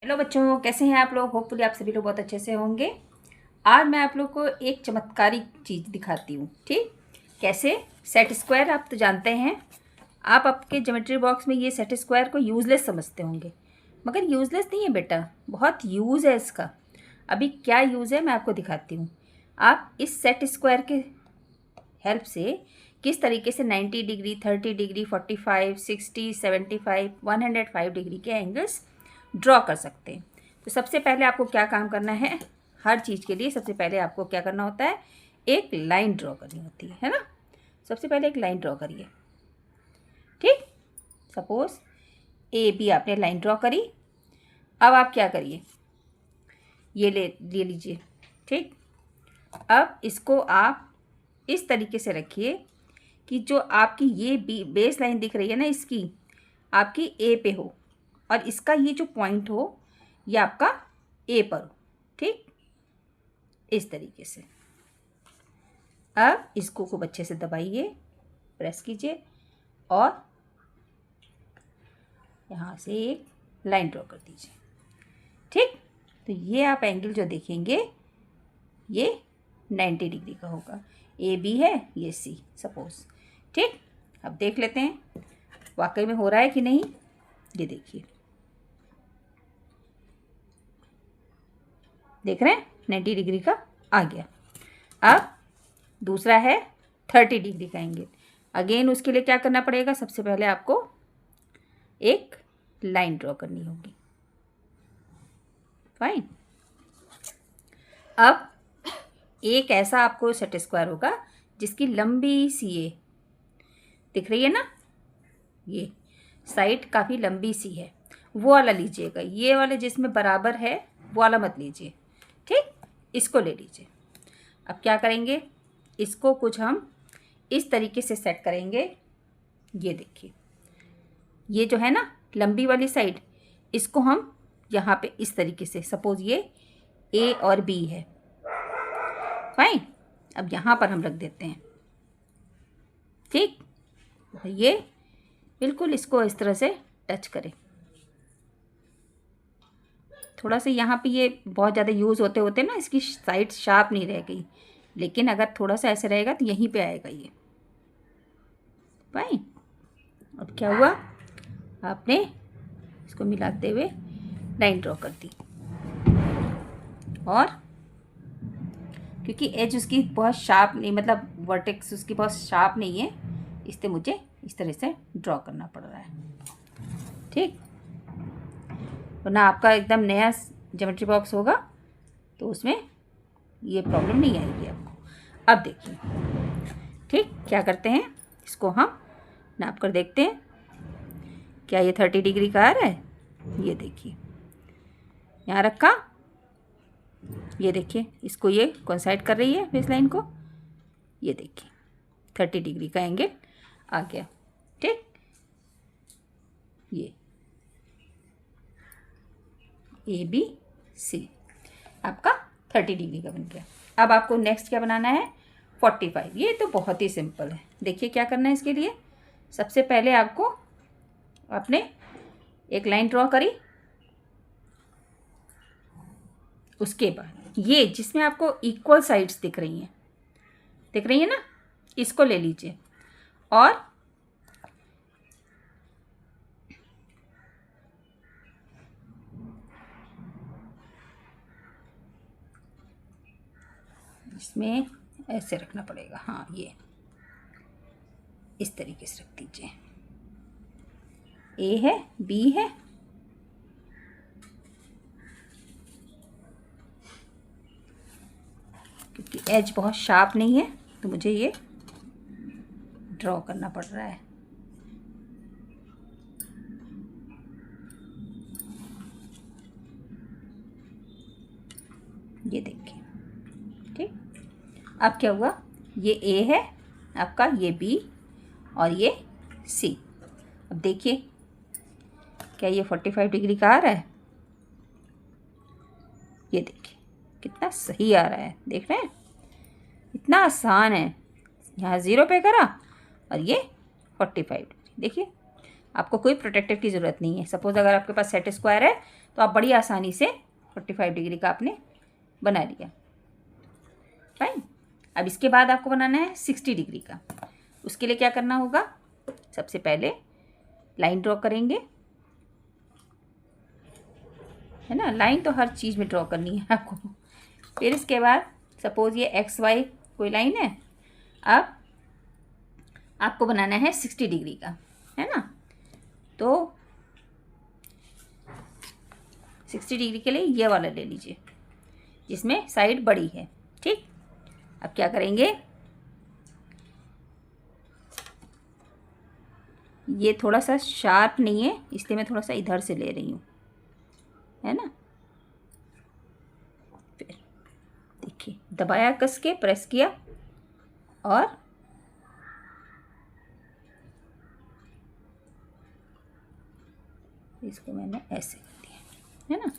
Hello बच्चों, कैसे हैं आप लोग। होपफुली आप सभी लोग बहुत अच्छे से होंगे। आज मैं आप लोग को एक चमत्कारी चीज़ दिखाती हूँ। ठीक, कैसे? सेट स्क्वायर आप तो जानते हैं। आप आपके ज्योमेट्री बॉक्स में ये सेट स्क्वायर को यूज़लेस समझते होंगे, मगर यूज़लेस नहीं है बेटा, बहुत यूज़ है इसका। अभी क्या यूज़ है मैं आपको दिखाती हूँ। आप इस सेट स्क्वायर के हेल्प से किस तरीके से 90 डिग्री, 30 डिग्री, 45, 60, 75, 105 डिग्री के एंगल्स ड्रॉ कर सकते हैं। तो सबसे पहले आपको क्या काम करना है, हर चीज़ के लिए सबसे पहले आपको क्या करना होता है, एक लाइन ड्रॉ करनी होती है ना। सबसे पहले एक लाइन ड्रॉ करिए। ठीक, सपोज ए बी आपने लाइन ड्रॉ करी। अब आप क्या करिए, ये ले लीजिए। ठीक, अब इसको आप इस तरीके से रखिए कि जो आपकी ये बेस लाइन दिख रही है ना, इसकी आपकी ए पे हो और इसका ये जो पॉइंट हो ये आपका ए पर हो। ठीक, इस तरीके से। अब इसको खूब अच्छे से दबाइए, प्रेस कीजिए और यहाँ से एक लाइन ड्रॉ कर दीजिए। ठीक, तो ये आप एंगल जो देखेंगे ये 90 डिग्री का होगा। ए बी है, ये सी सपोज। ठीक, अब देख लेते हैं वाकई में हो रहा है कि नहीं। ये देखिए, देख रहे हैं 90 डिग्री का आ गया। अब दूसरा है 30 डिग्री का एंगल। अगेन उसके लिए क्या करना पड़ेगा, सबसे पहले आपको एक लाइन ड्रॉ करनी होगी। फाइन। अब एक ऐसा आपको सेट स्क्वायर होगा जिसकी लंबी सी ए दिख रही है ना, ये साइड काफ़ी लंबी सी है, वो वाला लीजिएगा। ये वाले जिसमें बराबर है वो वाला मत लीजिए। ठीक, इसको ले लीजिए। अब क्या करेंगे, इसको कुछ हम इस तरीके से सेट करेंगे। ये देखिए, ये जो है ना लंबी वाली साइड, इसको हम यहाँ पे इस तरीके से, सपोज ये ए और बी है। फाइन, अब यहाँ पर हम रख देते हैं। ठीक, ये बिल्कुल इसको इस तरह से टच करें। थोड़ा सा यहाँ पे ये बहुत ज़्यादा यूज़ होते होते ना इसकी साइड शार्प नहीं रह गई, लेकिन अगर थोड़ा सा ऐसे रहेगा तो यहीं पे आएगा ये। फाइन, अब क्या हुआ, आपने इसको मिलाते हुए लाइन ड्रॉ कर दी और क्योंकि एज उसकी बहुत शार्प नहीं, मतलब वर्टेक्स उसकी बहुत शार्प नहीं है, इसलिए मुझे इस तरह से ड्रॉ करना पड़ रहा है। ठीक, वरना आपका एकदम नया ज्योमेट्री बॉक्स होगा तो उसमें ये प्रॉब्लम नहीं आएगी आपको। अब देखिए, ठीक, क्या करते हैं, इसको हम नाप कर देखते हैं क्या ये 30 डिग्री का आ रहा है। ये देखिए, यहाँ रखा, ये देखिए इसको ये कोइंसाइड कर रही है बेस लाइन को। ये देखिए 30 डिग्री का एंगल आ गया। ठीक, ये ए बी सी आपका 30 डिग्री का बन गया। अब आपको नेक्स्ट क्या बनाना है, 45। ये तो बहुत ही सिंपल है। देखिए क्या करना है इसके लिए, सबसे पहले आपको आपने एक लाइन ड्रॉ करी, उसके बाद ये जिसमें आपको इक्वल साइड्स दिख रही है ना, इसको ले लीजिए और इसमें ऐसे रखना पड़ेगा। हाँ, ये इस तरीके से रख दीजिए। ए है, बी है, क्योंकि एज बहुत शार्प नहीं है तो मुझे ये ड्रॉ करना पड़ रहा है। ये देखिए, ठीक, अब क्या हुआ, ये ए है आपका, ये बी और ये सी। अब देखिए क्या ये 45 डिग्री का आ रहा है। ये देखिए कितना सही आ रहा है, देख रहे हैं, इतना आसान है। यहाँ 0 पे करा और ये 45 डिग्री। देखिए आपको कोई प्रोटेक्टर की ज़रूरत नहीं है। सपोज़ अगर आपके पास सेट स्क्वायर है तो आप बड़ी आसानी से 45 डिग्री का आपने बना लिया। फाइन। अब इसके बाद आपको बनाना है 60 डिग्री का। उसके लिए क्या करना होगा, सबसे पहले लाइन ड्रॉ करेंगे, है ना। लाइन तो हर चीज़ में ड्रॉ करनी है आपको। फिर इसके बाद सपोज़ ये एक्स वाई कोई लाइन है। अब आपको बनाना है 60 डिग्री का, है ना। तो 60 डिग्री के लिए ये वाला ले लीजिए जिसमें साइड बड़ी है, ठीक। अब क्या करेंगे, ये थोड़ा सा शार्प नहीं है इसलिए मैं थोड़ा सा इधर से ले रही हूँ, है ना। फिर देखिए दबाया, कस के प्रेस किया और इसको मैंने ऐसे कर दिया, है ना।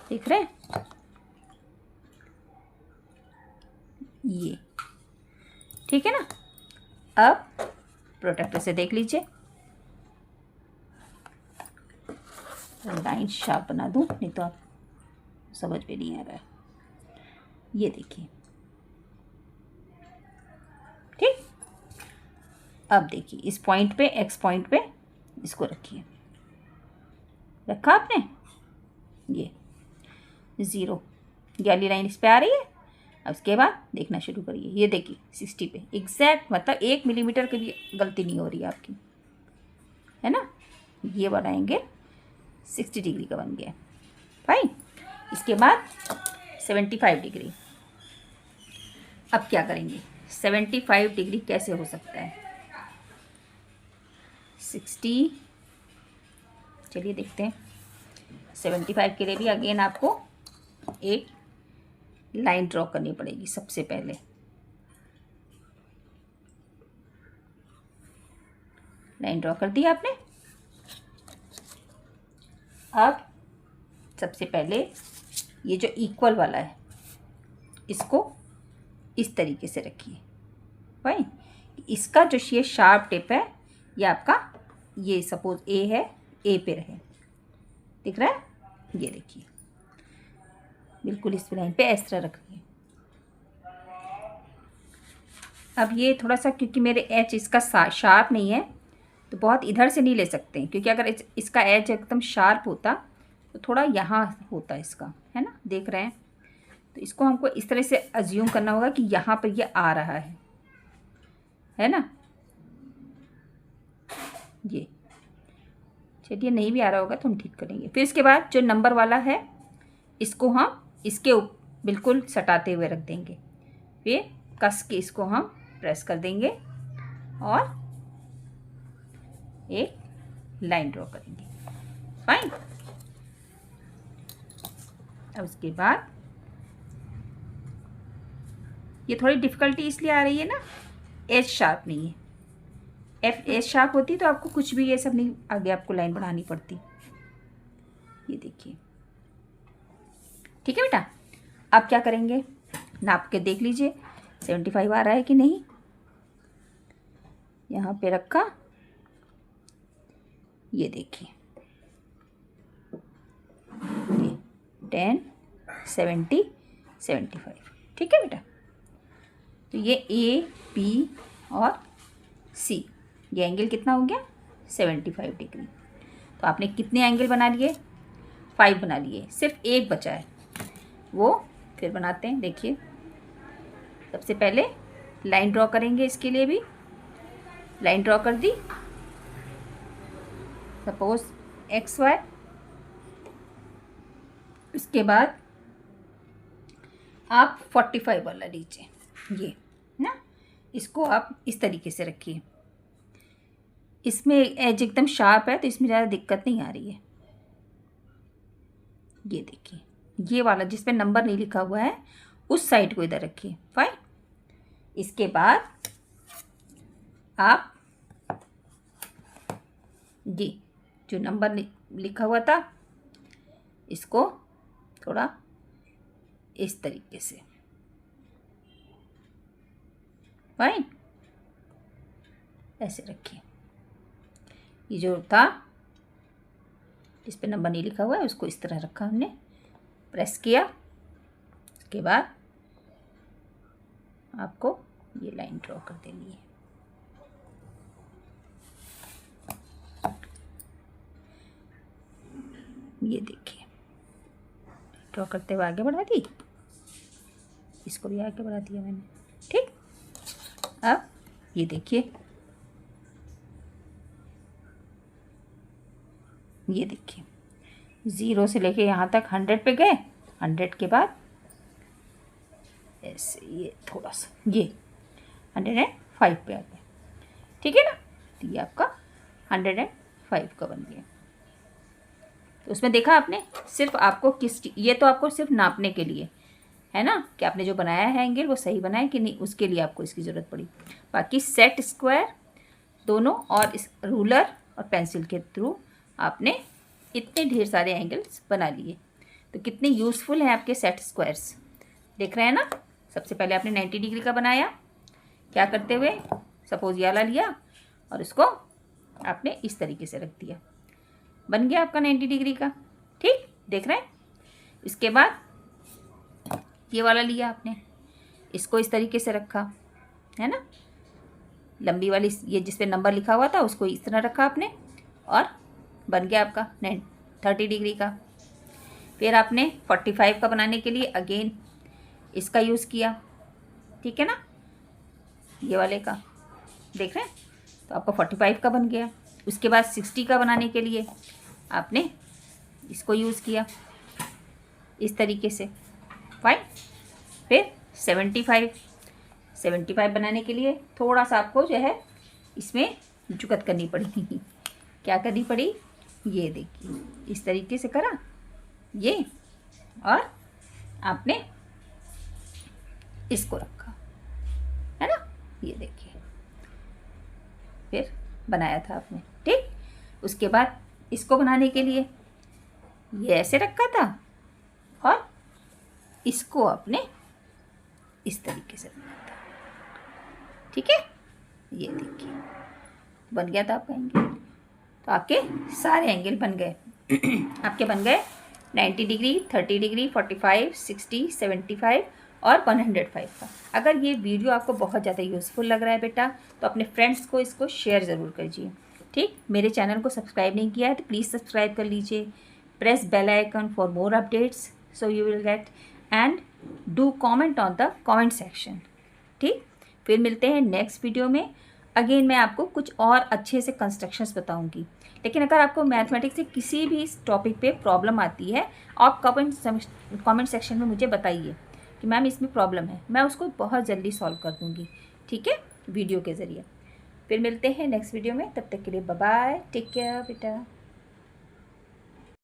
देख रहे हैं ये, ठीक है ना। अब प्रोटेक्टर से देख लीजिए, लाइन शार्प बना दूं नहीं तो आप समझ में नहीं आ रहा है। ये देखिए, ठीक। अब देखिए इस पॉइंट पे, एक्स पॉइंट पे इसको रखिए, रखा आपने, ये 0 गैली लाइन इस पे आ रही है। अब उसके बाद देखना शुरू करिए, ये देखिए 60 पे एग्जैक्ट, मतलब 1 मिलीमीटर की भी गलती नहीं हो रही है आपकी, है ना। ये वाला एंगल 60 डिग्री का बन गया, फाइन। इसके बाद 75 डिग्री। अब क्या करेंगे, 75 डिग्री कैसे हो सकता है, 60, चलिए देखते हैं। 75 के लिए भी अगेन आपको एक लाइन ड्रॉ करनी पड़ेगी। सबसे पहले लाइन ड्रॉ कर दी आपने। अब सबसे पहले ये जो इक्वल वाला है इसको इस तरीके से रखिए, फाइन। इसका जो ये शार्प टिप है ये आपका, ये सपोज ए है, ए पे रहे, दिख रहा है, ये देखिए बिल्कुल इस लाइन पे इस तरह रखिए। अब ये थोड़ा सा, क्योंकि मेरे एच इसका शार्प नहीं है तो बहुत इधर से नहीं ले सकते हैं, क्योंकि अगर इसका एच एकदम शार्प होता तो थोड़ा यहाँ होता इसका, है ना, देख रहे हैं। तो इसको हमको इस तरह से अज्यूम करना होगा कि यहाँ पर ये आ रहा है ना। ये चलिए नहीं भी आ रहा होगा तो हम ठीक करेंगे। फिर इसके बाद जो नंबर वाला है इसको हम इसके बिल्कुल सटाते हुए रख देंगे, फिर कस के इसको हम प्रेस कर देंगे और एक लाइन ड्रॉ करेंगे, फाइन। अब उसके बाद ये थोड़ी डिफ़िकल्टी इसलिए आ रही है ना, एच शार्प नहीं है। एच शार्प होती तो आपको कुछ भी ये सब नहीं, आगे आपको लाइन बढ़ानी पड़ती। ये देखिए, ठीक है बेटा। अब क्या करेंगे, नाप के देख लीजिए 75 आ रहा है कि नहीं। यहाँ पे रखा, ये देखिए, ये 10, 70, 75, ठीक है बेटा। तो ये ए, बी और सी, ये एंगल कितना हो गया, 75 डिग्री। तो आपने कितने एंगल बना लिए, 5 बना लिए, सिर्फ एक बचा है, वो फिर बनाते हैं। देखिए सबसे पहले लाइन ड्रॉ करेंगे, इसके लिए भी लाइन ड्रॉ कर दी, सपोज एक्स वाई। उसके बाद आप 45 वाला लीजिए, ये ना, इसको आप इस तरीके से रखिए। इसमें एज एकदम शार्प है तो इसमें ज़्यादा दिक्कत नहीं आ रही है। ये देखिए, ये वाला जिस पे नंबर नहीं लिखा हुआ है उस साइड को इधर रखिए, फाइन। इसके बाद आप जी जो नंबर लिखा हुआ था इसको थोड़ा इस तरीके से, फाइन, ऐसे रखिए। ये जो था जिस पे नंबर नहीं लिखा हुआ है उसको इस तरह रखा हमने, प्रेस किया। उसके बाद आपको ये लाइन ड्रॉ कर देनी है। ये देखिए ड्रॉ करते हुए आगे बढ़ा दी, इसको भी आगे बढ़ा दिया मैंने। ठीक, अब ये देखिए, ये देखिए 0 से लेके यहाँ तक 100 पे गए, 100 के बाद ऐसे ये थोड़ा सा ये 105 पे आ गया। ठीक है ना, तो ये आपका 105 का बन गया। तो उसमें देखा आपने, सिर्फ आपको ये तो आपको सिर्फ नापने के लिए है ना कि आपने जो बनाया है एंगल वो सही बनाया कि नहीं, उसके लिए आपको इसकी ज़रूरत पड़ी। बाकी सेट स्क्वायर दोनों और इस रूलर और पेंसिल के थ्रू आपने इतने ढेर सारे एंगल्स बना लिए। तो कितने यूज़फुल हैं आपके सेट स्क्वायर्स, देख रहे हैं ना। सबसे पहले आपने 90 डिग्री का बनाया, क्या करते हुए, सपोज ये वाला लिया और उसको आपने इस तरीके से रख दिया, बन गया आपका 90 डिग्री का। ठीक, देख रहे हैं। इसके बाद ये वाला लिया आपने, इसको इस तरीके से रखा, है ना, लंबी वाली ये जिस पे नंबर लिखा हुआ था उसको इस तरह रखा आपने और बन गया आपका 30 डिग्री का। फिर आपने 45 का बनाने के लिए अगेन इसका यूज़ किया, ठीक है ना, ये वाले का, देख रहे हैं। तो आपका 45 का बन गया। उसके बाद 60 का बनाने के लिए आपने इसको यूज़ किया इस तरीके से, फाइन। फिर 75 बनाने के लिए थोड़ा सा आपको जो है इसमें जुगत करनी पड़ी क्या करनी पड़ी, ये देखिए इस तरीके से करा ये, और आपने इसको रखा, है ना, ये देखिए फिर बनाया था आपने। ठीक, उसके बाद इसको बनाने के लिए ये ऐसे रखा था और इसको आपने इस तरीके से रखा था। ठीक है, ये देखिए बन गया था आपका एंगल। तो आपके सारे एंगल बन गए आपके बन गए 90 डिग्री, 30 डिग्री, 45, 60, 75 और 105 का। अगर ये वीडियो आपको बहुत ज़्यादा यूज़फुल लग रहा है बेटा तो अपने फ्रेंड्स को इसको शेयर ज़रूर कीजिए। ठीक, मेरे चैनल को सब्सक्राइब नहीं किया है तो प्लीज़ सब्सक्राइब कर लीजिए। Press bell icon for more updates so you will get, and do comment on the comment section. ठीक, फिर मिलते हैं नेक्स्ट वीडियो में। अगेन मैं आपको कुछ और अच्छे से कंस्ट्रक्शंस बताऊंगी। लेकिन अगर आपको मैथमेटिक्स से किसी भी टॉपिक पे प्रॉब्लम आती है, आप कमेंट सेक्शन में मुझे बताइए कि मैम इसमें प्रॉब्लम है, मैं उसको बहुत जल्दी सॉल्व कर दूंगी। ठीक है, वीडियो के ज़रिए। फिर मिलते हैं नेक्स्ट वीडियो में, तब तक के लिए बाय बाय, टेक केयर बेटा।